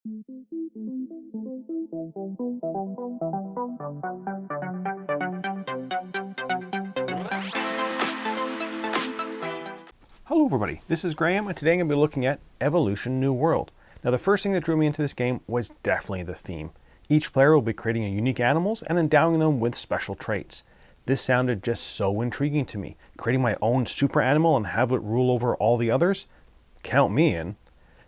Hello everybody, this is Graeme, and today I'm going to be looking at Evolution New World. Now the first thing that drew me into this game was definitely the theme. Each player will be creating unique animals and endowing them with special traits. This sounded just so intriguing to me. Creating my own super animal and have it rule over all the others? Count me in.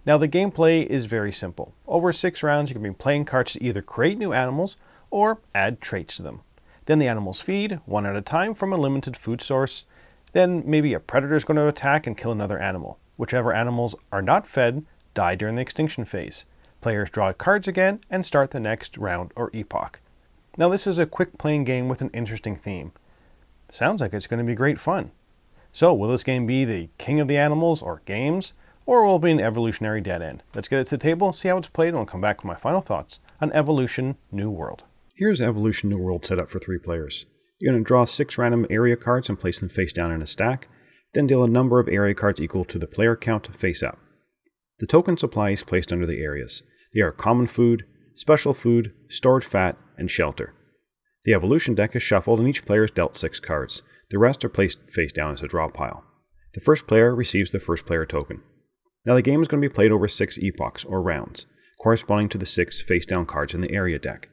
Now the gameplay is very simple. Over 6 rounds you can be playing cards to either create new animals or add traits to them. Then the animals feed, one at a time from a limited food source. Then maybe a predator is going to attack and kill another animal. Whichever animals are not fed die during the extinction phase. Players draw cards again and start the next round or epoch. Now this is a quick playing game with an interesting theme. Sounds like it's going to be great fun. So will this game be the king of the animals or games, or will it be an evolutionary dead end? Let's get it to the table, see how it's played, and I'll come back with my final thoughts on Evolution New World. Here's Evolution New World set up for 3 players. You're going to draw 6 random area cards and place them face down in a stack, then deal a number of area cards equal to the player count face up. The token supply is placed under the areas. They are common food, special food, stored fat, and shelter. The evolution deck is shuffled and each player is dealt 6 cards. The rest are placed face down as a draw pile. The first player receives the first player token. Now the game is going to be played over 6 epochs or rounds, corresponding to the 6 face down cards in the area deck.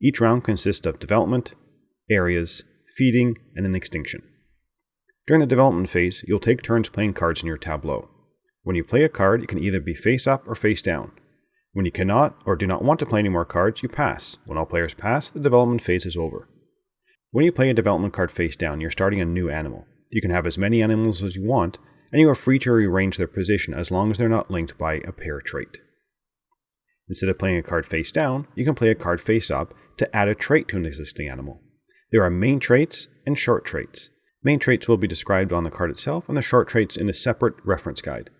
Each round consists of development, areas, feeding, and then extinction. During the development phase, you'll take turns playing cards in your tableau. When you play a card, it can either be face up or face down. When you cannot or do not want to play any more cards, you pass. When all players pass, the development phase is over. When you play a development card face down, you're starting a new animal. You can have as many animals as you want, and you are free to rearrange their position as long as they're not linked by a pair trait. Instead of playing a card face down, you can play a card face up to add a trait to an existing animal. There are main traits and short traits. Main traits will be described on the card itself and the short traits in a separate reference guide.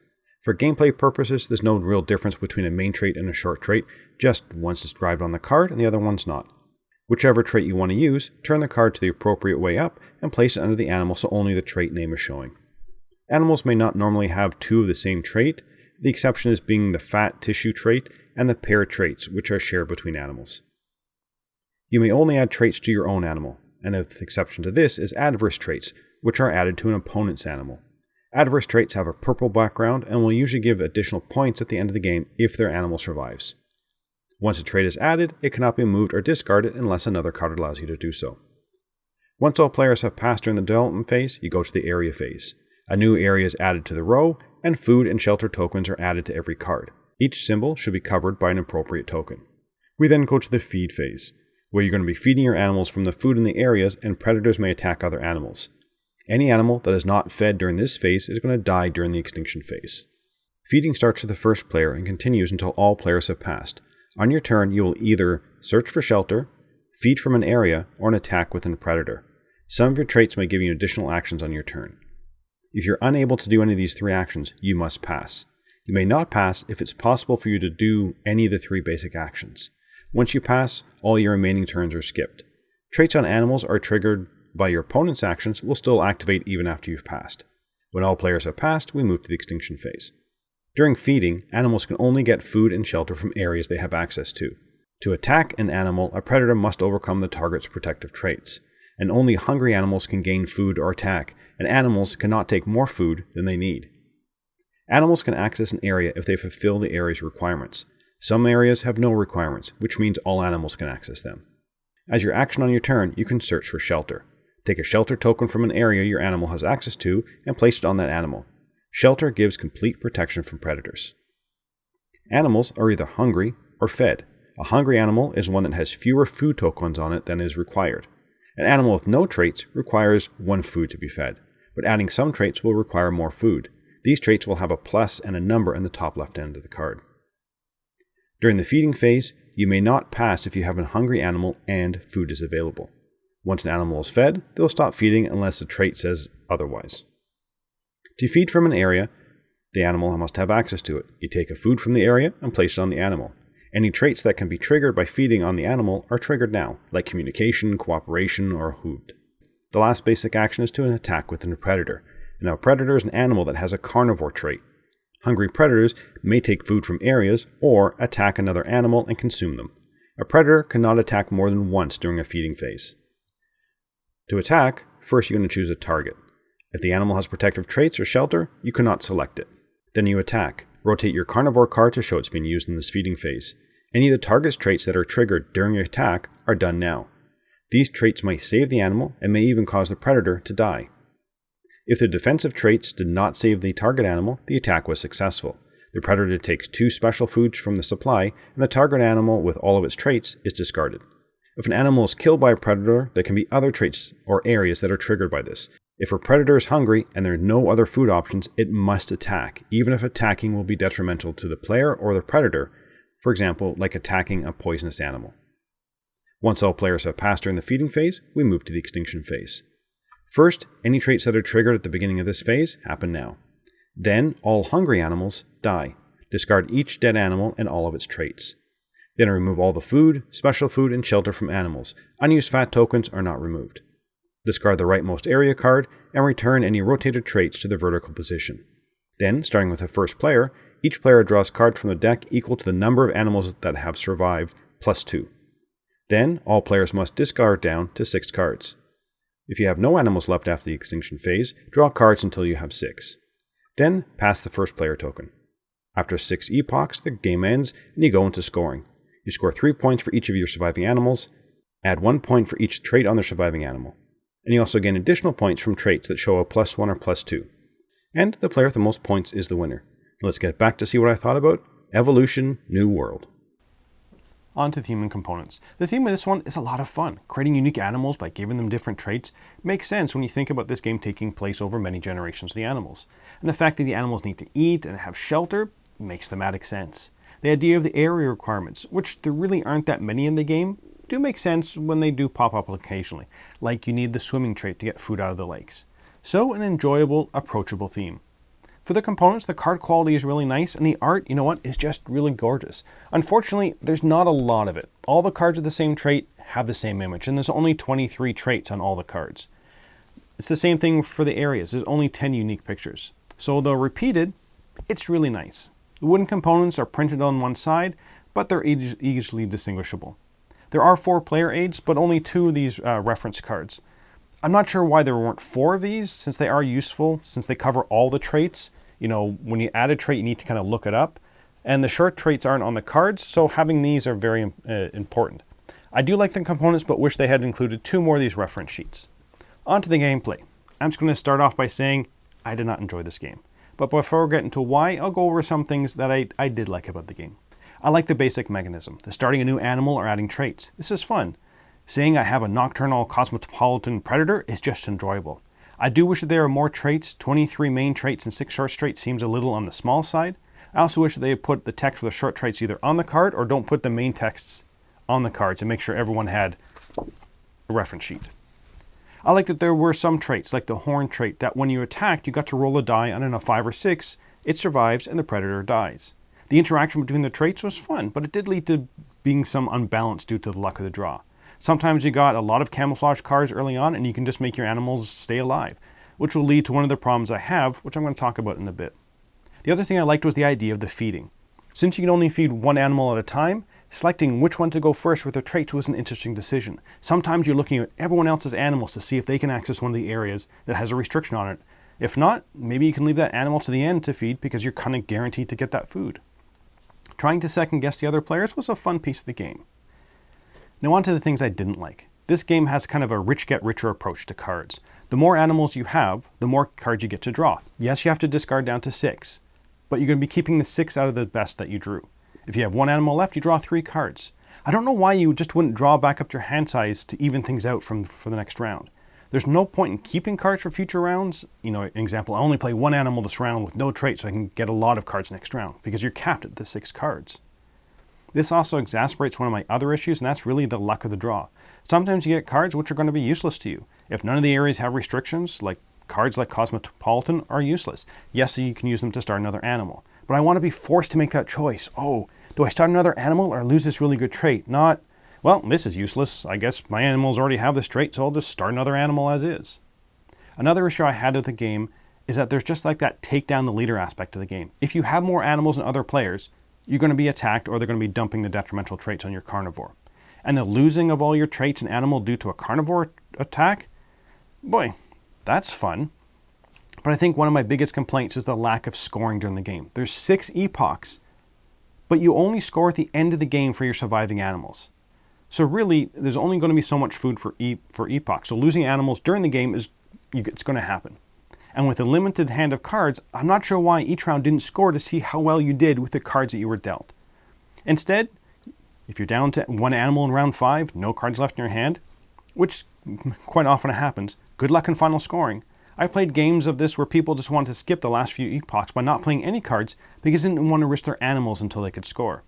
For gameplay purposes, there's no real difference between a main trait and a short trait, just one's described on the card and the other one's not. Whichever trait you want to use, turn the card to the appropriate way up and place it under the animal so only the trait name is showing. Animals may not normally have 2 of the same trait, the exception is being the fat tissue trait and the pair traits, which are shared between animals. You may only add traits to your own animal, and the exception to this is adverse traits, which are added to an opponent's animal. Adverse traits have a purple background and will usually give additional points at the end of the game if their animal survives. Once a trait is added, it cannot be moved or discarded unless another card allows you to do so. Once all players have passed during the development phase, you go to the area phase. A new area is added to the row, and food and shelter tokens are added to every card. Each symbol should be covered by an appropriate token. We then go to the feed phase, where you're going to be feeding your animals from the food in the areas and predators may attack other animals. Any animal that is not fed during this phase is going to die during the extinction phase. Feeding starts with the first player and continues until all players have passed. On your turn, you will either search for shelter, feed from an area, or an attack with a predator. Some of your traits may give you additional actions on your turn. If you're unable to do any of these 3 actions, you must pass. You may not pass if it's possible for you to do any of the 3 basic actions. Once you pass, all your remaining turns are skipped. Traits on animals are triggered by your opponent's actions will still activate even after you've passed. When all players have passed, we move to the extinction phase. During feeding, animals can only get food and shelter from areas they have access to. To attack an animal, a predator must overcome the target's protective traits, and only hungry animals can gain food or attack, and animals cannot take more food than they need. Animals can access an area if they fulfill the area's requirements. Some areas have no requirements, which means all animals can access them. As your action on your turn, you can search for shelter. Take a shelter token from an area your animal has access to and place it on that animal. Shelter gives complete protection from predators. Animals are either hungry or fed. A hungry animal is one that has fewer food tokens on it than is required. An animal with no traits requires 1 food to be fed, but adding some traits will require more food. These traits will have a plus and a number in the top left end of the card. During the feeding phase, you may not pass if you have a hungry animal and food is available. Once an animal is fed, they'll stop feeding unless the trait says otherwise. To feed from an area, the animal must have access to it. You take a food from the area and place it on the animal. Any traits that can be triggered by feeding on the animal are triggered now, like communication, cooperation, or hoot. The last basic action is to attack with a predator. Now, a predator is an animal that has a carnivore trait. Hungry predators may take food from areas or attack another animal and consume them. A predator cannot attack more than once during a feeding phase. To attack, first you're going to choose a target. If the animal has protective traits or shelter, you cannot select it. Then you attack. Rotate your carnivore card to show it's being used in this feeding phase. Any of the target's traits that are triggered during your attack are done now. These traits might save the animal and may even cause the predator to die. If the defensive traits did not save the target animal, the attack was successful. The predator takes 2 special foods from the supply, and the target animal with all of its traits is discarded. If an animal is killed by a predator, there can be other traits or areas that are triggered by this. If a predator is hungry and there are no other food options, it must attack, even if attacking will be detrimental to the player or the predator, for example, like attacking a poisonous animal. Once all players have passed during the feeding phase, we move to the extinction phase. First, any traits that are triggered at the beginning of this phase happen now. Then, all hungry animals die. Discard each dead animal and all of its traits. Then remove all the food, special food, and shelter from animals. Unused fat tokens are not removed. Discard the rightmost area card and return any rotated traits to their vertical position. Then, starting with the first player, each player draws cards from the deck equal to the number of animals that have survived, plus 2. Then, all players must discard down to 6 cards. If you have no animals left after the extinction phase, draw cards until you have 6. Then, pass the first player token. After 6 epochs, the game ends and you go into scoring. You score 3 points for each of your surviving animals, add 1 point for each trait on their surviving animal. And you also gain additional points from traits that show a +1 or +2. And the player with the most points is the winner. Let's get back to see what I thought about Evolution New World. On to theme and components. The theme of this one is a lot of fun. Creating unique animals by giving them different traits makes sense when you think about this game taking place over many generations of the animals. And the fact that the animals need to eat and have shelter makes thematic sense. The idea of the area requirements, which there really aren't that many in the game, do make sense when they do pop up occasionally, like you need the swimming trait to get food out of the lakes. So an enjoyable, approachable theme. For the components, the card quality is really nice, and the art, you know what, is just really gorgeous. Unfortunately, there's not a lot of it. All the cards with the same trait have the same image, and there's only 23 traits on all the cards. It's the same thing for the areas. There's only 10 unique pictures. So though repeated, it's really nice. The wooden components are printed on one side, but they're easily distinguishable. There are 4 player aids, but only 2 of these reference cards. I'm not sure why there weren't 4 of these, since they are useful, since they cover all the traits. You know, when you add a trait, you need to kind of look it up. And the short traits aren't on the cards, so having these are very important. I do like the components, but wish they had included 2 more of these reference sheets. On to the gameplay. I'm just going to start off by saying I did not enjoy this game. But before we get into why, I'll go over some things that I did like about the game. I like the basic mechanism, the starting a new animal or adding traits. This is fun. Saying I have a nocturnal cosmopolitan predator is just enjoyable. I do wish that there were more traits. 23 main traits and 6 short traits seems a little on the small side. I also wish that they had put the text for the short traits either on the card or don't put the main texts on the cards and make sure everyone had a reference sheet. I like that there were some traits, like the horn trait, that when you attacked, you got to roll a die, and on a 5 or 6, it survives and the predator dies. The interaction between the traits was fun, but it did lead to being some unbalance due to the luck of the draw. Sometimes you got a lot of camouflage cards early on and you can just make your animals stay alive, which will lead to one of the problems I have, which I'm going to talk about in a bit. The other thing I liked was the idea of the feeding. Since you can only feed one animal at a time, selecting which one to go first with their traits was an interesting decision. Sometimes you're looking at everyone else's animals to see if they can access one of the areas that has a restriction on it. If not, maybe you can leave that animal to the end to feed because you're kind of guaranteed to get that food. Trying to second guess the other players was a fun piece of the game. Now on to the things I didn't like. This game has kind of a rich get richer approach to cards. The more animals you have, the more cards you get to draw. Yes, you have to discard down to 6, but you're going to be keeping the 6 out of the best that you drew. If you have 1 animal left, you draw 3 cards. I don't know why you just wouldn't draw back up your hand size to even things out for the next round. There's no point in keeping cards for future rounds. You know, an example, I only play 1 animal this round with no trait so I can get a lot of cards next round, because you're capped at the 6 cards. This also exasperates one of my other issues, and that's really the luck of the draw. Sometimes you get cards which are going to be useless to you. If none of the areas have restrictions, like cards like Cosmopolitan are useless. Yes, you can use them to start another animal. But I want to be forced to make that choice. Oh, do I start another animal or lose this really good trait? Not, well, this is useless. I guess my animals already have this trait, so I'll just start another animal as is. Another issue I had with the game is that there's just like that take down the leader aspect of the game. If you have more animals than other players, you're going to be attacked or they're going to be dumping the detrimental traits on your carnivore. And the losing of all your traits and animal due to a carnivore attack, boy, that's fun. But I think one of my biggest complaints is the lack of scoring during the game. There's 6 epochs, but you only score at the end of the game for your surviving animals. So really, there's only going to be so much food for epoch. So losing animals during the game it's going to happen. And with a limited hand of cards, I'm not sure why each round didn't score to see how well you did with the cards that you were dealt. Instead, if you're down to 1 animal in round 5, no cards left in your hand, which quite often happens, good luck in final scoring. I played games of this where people just wanted to skip the last few epochs by not playing any cards because they didn't want to risk their animals until they could score.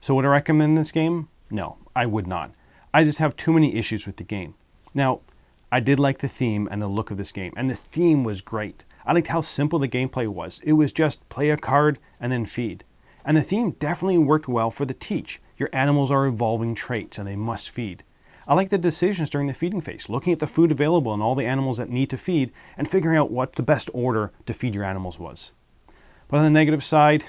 So would I recommend this game? No, I would not. I just have too many issues with the game. Now, I did like the theme and the look of this game, and the theme was great. I liked how simple the gameplay was. It was just play a card and then feed. And the theme definitely worked well for the teach. Your animals are evolving traits and they must feed. I like the decisions during the feeding phase, looking at the food available and all the animals that need to feed and figuring out what the best order to feed your animals was. But on the negative side,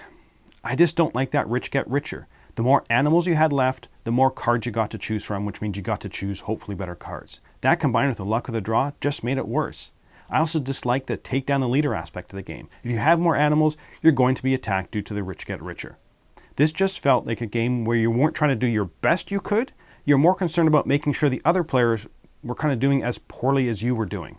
I just don't like that rich get richer. The more animals you had left, the more cards you got to choose from, which means you got to choose hopefully better cards. That combined with the luck of the draw just made it worse. I also dislike the take down the leader aspect of the game. If you have more animals, you're going to be attacked due to the rich get richer. This just felt like a game where you weren't trying to do your best you could, you're more concerned about making sure the other players were kind of doing as poorly as you were doing.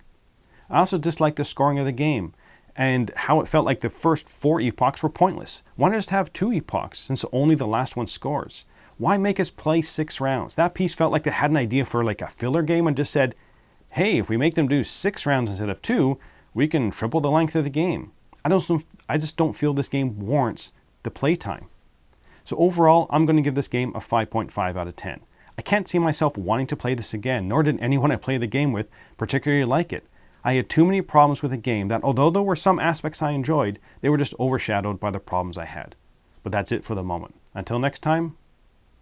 I also disliked the scoring of the game and how it felt like the first 4 epochs were pointless. Why not just have 2 epochs since only the last one scores? Why make us play 6 rounds? That piece felt like they had an idea for like a filler game and just said, hey, if we make them do 6 rounds instead of 2, we can triple the length of the game. I just don't feel this game warrants the playtime. So overall, I'm going to give this game a 5.5 out of 10. I can't see myself wanting to play this again, nor did anyone I played the game with particularly like it. I had too many problems with the game that, although there were some aspects I enjoyed, they were just overshadowed by the problems I had. But that's it for the moment. Until next time,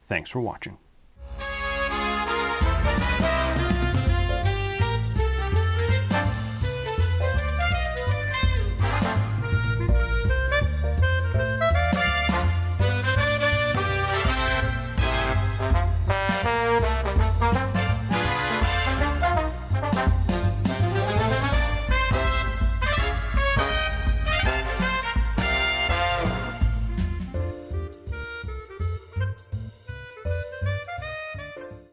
thanks for watching.